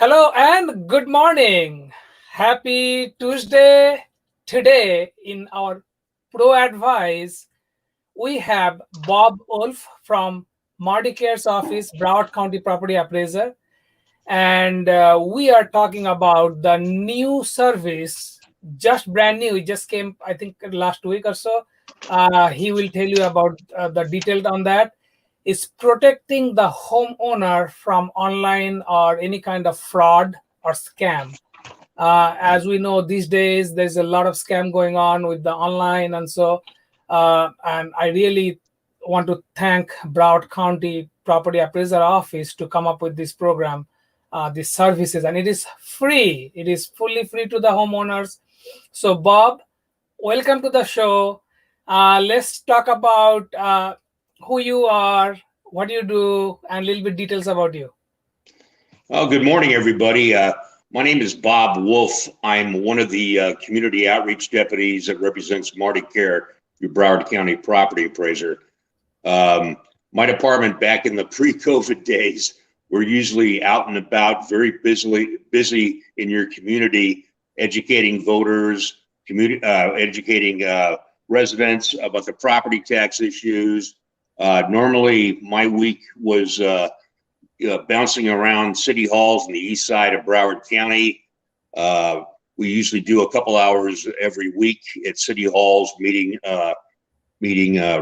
Hello and good morning. Happy Tuesday. Today, in our Pro Advice, we have Bob Wolfe from Marty Kiar's office, Broward County Property Appraiser. And we are talking about the new service, just brand new. It just came, I think, last week or so. He will tell you about the details on that. Is protecting the homeowner from online or any kind of fraud or scam. As we know, these days there's a lot of scam going on with the online, and so and I really want to thank Broward County Property Appraiser Office to come up with this program, these services, and it is free. It is fully free to the homeowners. So, Bob, welcome to the show. Let's talk about who you are, what you do, and a little bit details about you. Oh, good morning, everybody. My name is Bob Wolfe. I'm one of the community outreach deputies that represents Marty Kiar, your Broward County Property Appraiser. My department back in the pre-COVID days, we're usually out and about, very busy in your community, educating voters, educating residents about the property tax issues. Normally, my week was bouncing around city halls in the east side of Broward County. We usually do a couple hours every week at city halls, meeting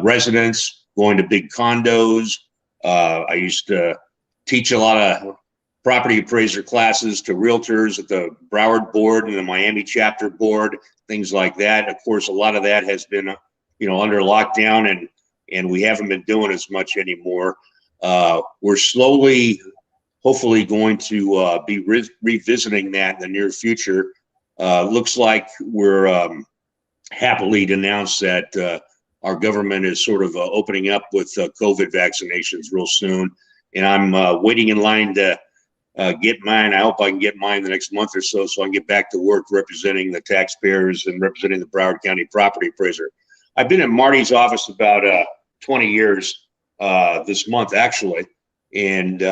residents, going to big condos. I used to teach a lot of property appraiser classes to realtors at the Broward board and the Miami chapter board, things like that. Of course, a lot of that has been, under lockdown, and we haven't been doing as much anymore. We're slowly, hopefully, going to be revisiting that in the near future. Looks like we're happily to announce that our government is sort of opening up with COVID vaccinations real soon. And I'm waiting in line to get mine. I hope I can get mine the next month or so I can get back to work representing the taxpayers and representing the Broward County Property Appraiser. I've been in Marty's office about 20 years this month, actually. And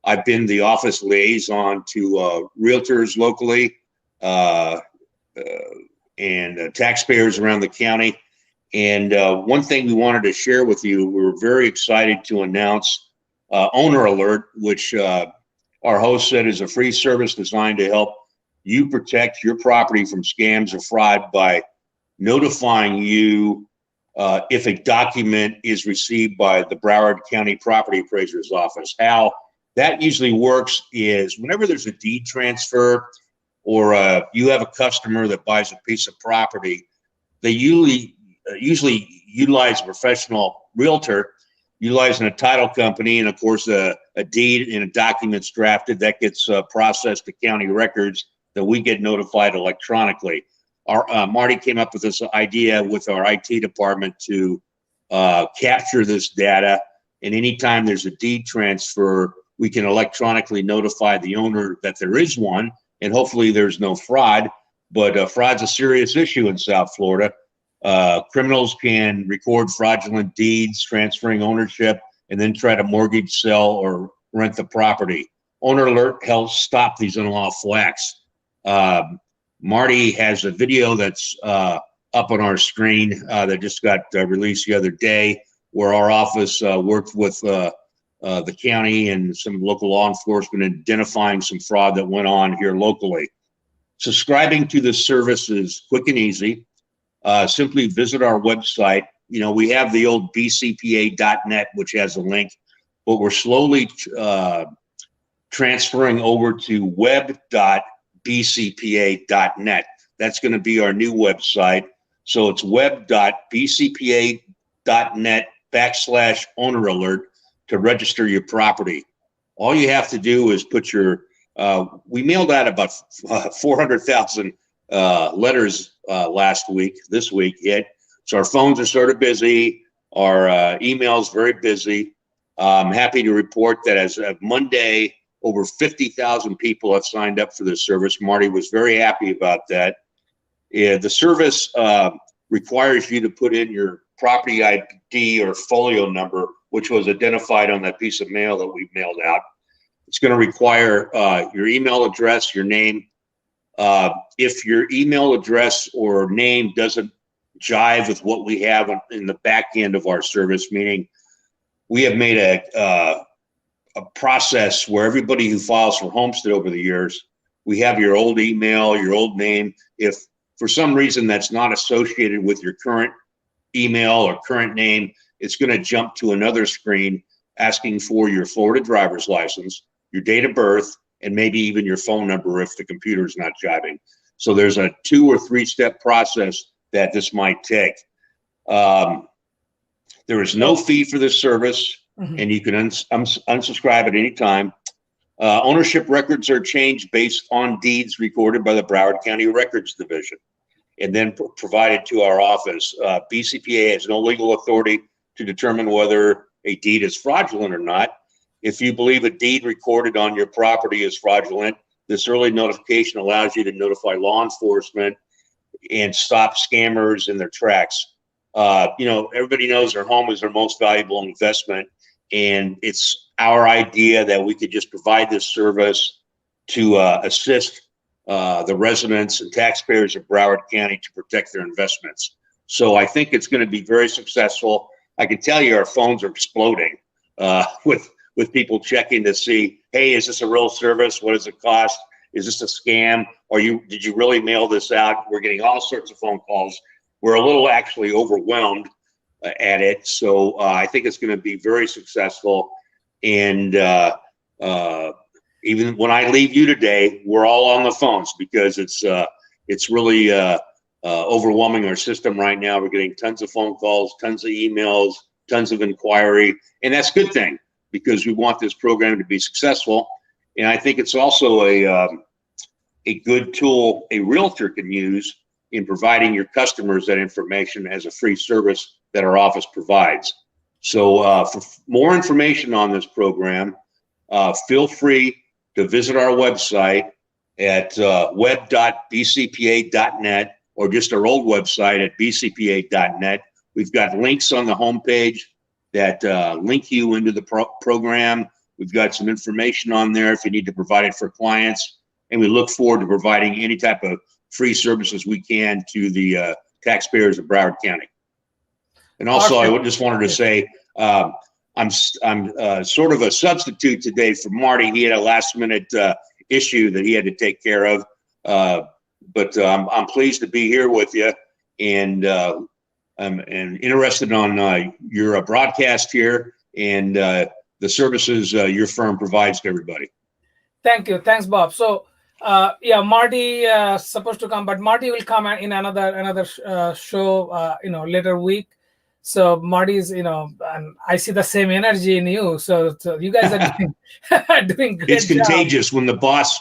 I've been the office liaison to realtors locally and taxpayers around the county. And one thing we wanted to share with you, we were very excited to announce Owner Alert, which our host said is a free service designed to help you protect your property from scams or fraud by notifying you if a document is received by the Broward County Property Appraiser's office. How that usually works is whenever there's a deed transfer or you have a customer that buys a piece of property, they usually utilize a professional realtor, utilizing a title company, and of course a deed and a document's drafted that gets processed to county records that we get notified electronically. Our Marty came up with this idea with our IT department to capture this data, and anytime there's a deed transfer, we can electronically notify the owner that there is one, and hopefully there's no fraud. But fraud's a serious issue in South Florida. Criminals can record fraudulent deeds, transferring ownership, and then try to mortgage, sell, or rent the property. Owner Alert helps stop these unlawful acts. Marty has a video that's up on our screen that just got released the other day, where our office worked with the county and some local law enforcement in identifying some fraud that went on here locally. Subscribing to this service is quick and easy. Simply visit our website. We have the old bcpa.net, which has a link, but we're slowly transferring over to web.bcpa.net. That's going to be our new website. So it's web.bcpa.net/owner alert to register your property. All you have to do is put your, we mailed out about 400,000 letters this week hit. So our phones are sort of busy. Our emails very busy. I'm happy to report that as of Monday, over 50,000 people have signed up for this service. Marty was very happy about that. The service requires you to put in your property ID or folio number, which was identified on that piece of mail that we mailed out. It's going to require your email address, your name. If your email address or name doesn't jive with what we have in the back end of our service, meaning we have made a process where everybody who files for homestead over the years, we have your old email, your old name. If for some reason that's not associated with your current email or current name, it's going to jump to another screen asking for your Florida driver's license, your date of birth, and maybe even your phone number if the computer is not jiving. So there's a 2 or 3 step process that this might take. There is no fee for this service, and you can unsubscribe at any time. Ownership records are changed based on deeds recorded by the Broward County Records Division and then provided to our office. BCPA has no legal authority to determine whether a deed is fraudulent or not. If you believe a deed recorded on your property is fraudulent, this early notification allows you to notify law enforcement and stop scammers in their tracks. You know, everybody knows their home is their most valuable investment, and it's our idea that we could just provide this service to assist the residents and taxpayers of Broward County to protect their investments. So I think it's going to be very successful. I can tell you our phones are exploding with people checking to see, hey, is this a real service? What does it cost? Is this a scam? Or did you really mail this out? We're getting all sorts of phone calls. We're a little actually overwhelmed at it. So I think it's going to be very successful. And even when I leave you today, we're all on the phones because it's really overwhelming our system right now. We're getting tons of phone calls, tons of emails, tons of inquiry. And that's a good thing, because we want this program to be successful. And I think it's also a good tool a realtor can use in providing your customers that information as a free service that our office provides. So for more information on this program, feel free to visit our website at web.bcpa.net or just our old website at bcpa.net. We've got links on the homepage that link you into the program. We've got some information on there if you need to provide it for clients. And we look forward to providing any type of free services we can to the taxpayers of Broward County. And also, I just wanted to say, I'm sort of a substitute today for Marty. He had a last minute issue that he had to take care of. But I'm pleased to be here with you, and I'm interested on your broadcast here and the services your firm provides to everybody. Thank you. Thanks, Bob. So, yeah, Marty supposed to come, but Marty will come in another show, later week. So Marty's, and I see the same energy in you. So you guys are doing great. It's contagious job. When the boss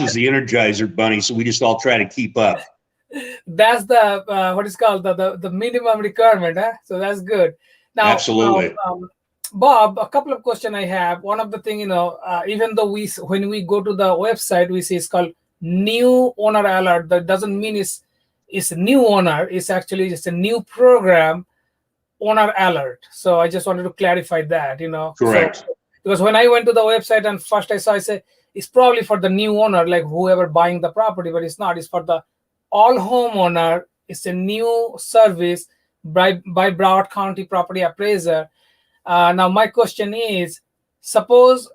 is the Energizer bunny. So we just all try to keep up. That's the what is called the minimum requirement, huh? So that's good. Now, absolutely. Bob, a couple of questions I have. One of the thing, even though when we go to the website, we see it's called new owner alert. That doesn't mean it's a new owner. It's actually just a new program, owner alert. So I just wanted to clarify that, Correct. So, because when I went to the website and first I said it's probably for the new owner, like whoever buying the property, but it's not. It's for the all homeowner. It's a new service by Broward County Property Appraiser. Now my question is, suppose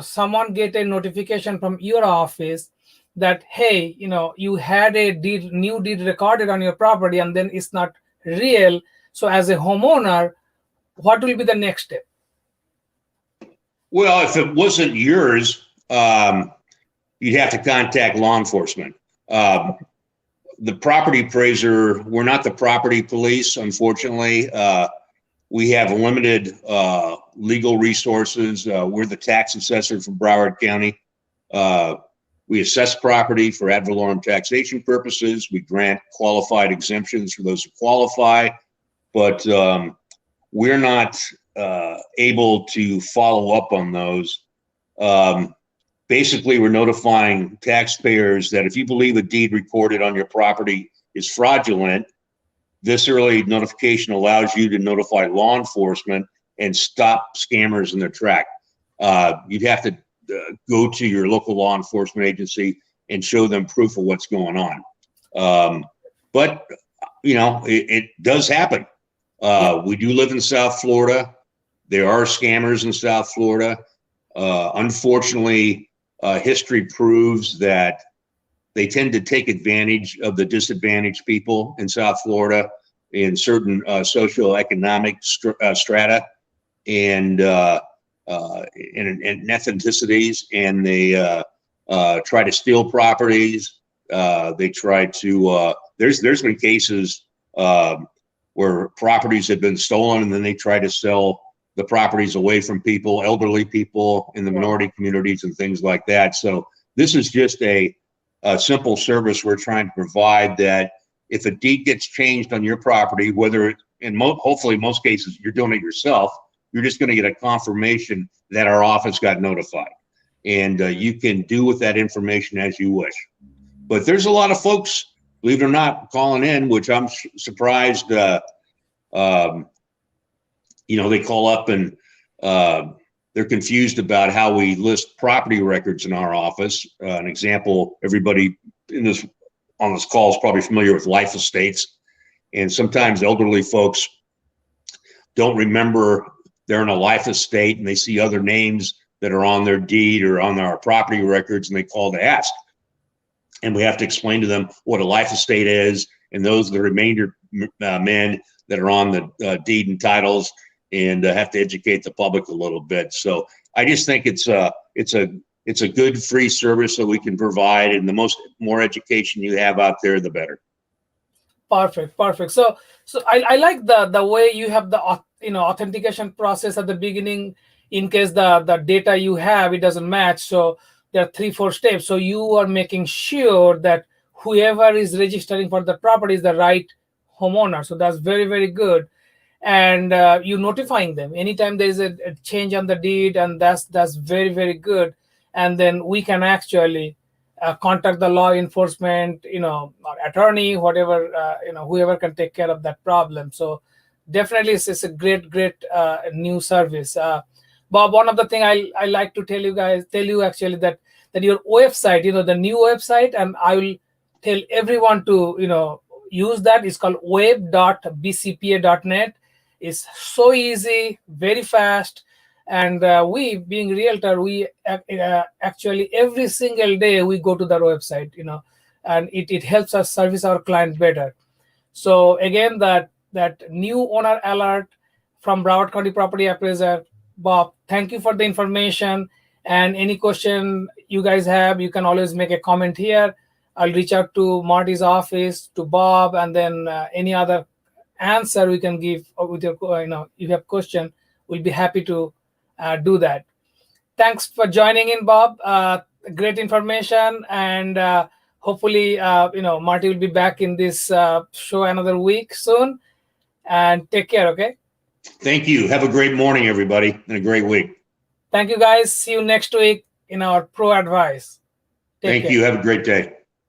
someone get a notification from your office that, hey, you had a new deed recorded on your property and then it's not real. So as a homeowner, what will be the next step? Well, if it wasn't yours, you'd have to contact law enforcement. The property appraiser, we're not the property police, unfortunately. We have limited legal resources. We're the tax assessor for Broward County. We assess property for ad valorem taxation purposes. We grant qualified exemptions for those who qualify, but we're not able to follow up on those. Basically, we're notifying taxpayers that if you believe a deed recorded on your property is fraudulent, this early notification allows you to notify law enforcement and stop scammers in their track. you'd have to go to your local law enforcement agency and show them proof of what's going on. But it does happen. We do live in South Florida. There are scammers in South Florida. Unfortunately, history proves that they tend to take advantage of the disadvantaged people in South Florida in certain socioeconomic strata and ethnicities, and they try to steal properties. They try to. There's been cases where properties have been stolen, and then they try to sell the properties away from people, elderly people in the minority communities, and things like that. So this is just a simple service we're trying to provide, that if a deed gets changed on your property, whether hopefully in most cases you're doing it yourself, you're just going to get a confirmation that our office got notified, and you can do with that information as you wish. But there's a lot of folks, believe it or not, calling in, which I'm surprised. They call up and they're confused about how we list property records in our office. An example, everybody on this call is probably familiar with life estates, and sometimes elderly folks don't remember they're in a life estate, and they see other names that are on their deed or on our property records, and they call to ask. And we have to explain to them what a life estate is, and those are the remainder men that are on the deed and titles, and have to educate the public a little bit. So I just think it's a good free service that we can provide, and the more education you have out there, the better. Perfect. So I like the way you have the authentication process at the beginning, in case the data you have, it doesn't match. So there are 3-4 steps. So you are making sure that whoever is registering for the property is the right homeowner. So that's very, very good. And you notifying them anytime there is a change on the deed, and that's very, very good. And then we can actually contact the law enforcement, or attorney, whatever, whoever can take care of that problem. So definitely it's a great new service. Bob, one of the thing I like to tell you actually that your website, the new website, and I will tell everyone to use that. It's called web.bcpa.net. It's so easy, very fast. And we, being realtor, we actually every single day we go to their website, and it helps us service our client better. So again, that new owner alert from Broward County Property Appraiser. Bob, thank you for the information. And any question you guys have, you can always make a comment here. I'll reach out to Marty's office, to Bob, and then any other answer we can give with your, if you have question, we'll be happy to do that. Thanks for joining in, Bob. Great information, and hopefully, Marty will be back in this show another week soon. And take care, okay? Thank you. Have a great morning, everybody, and a great week. Thank you, guys. See you next week in our Pro Advice. Thank you. Have a great day.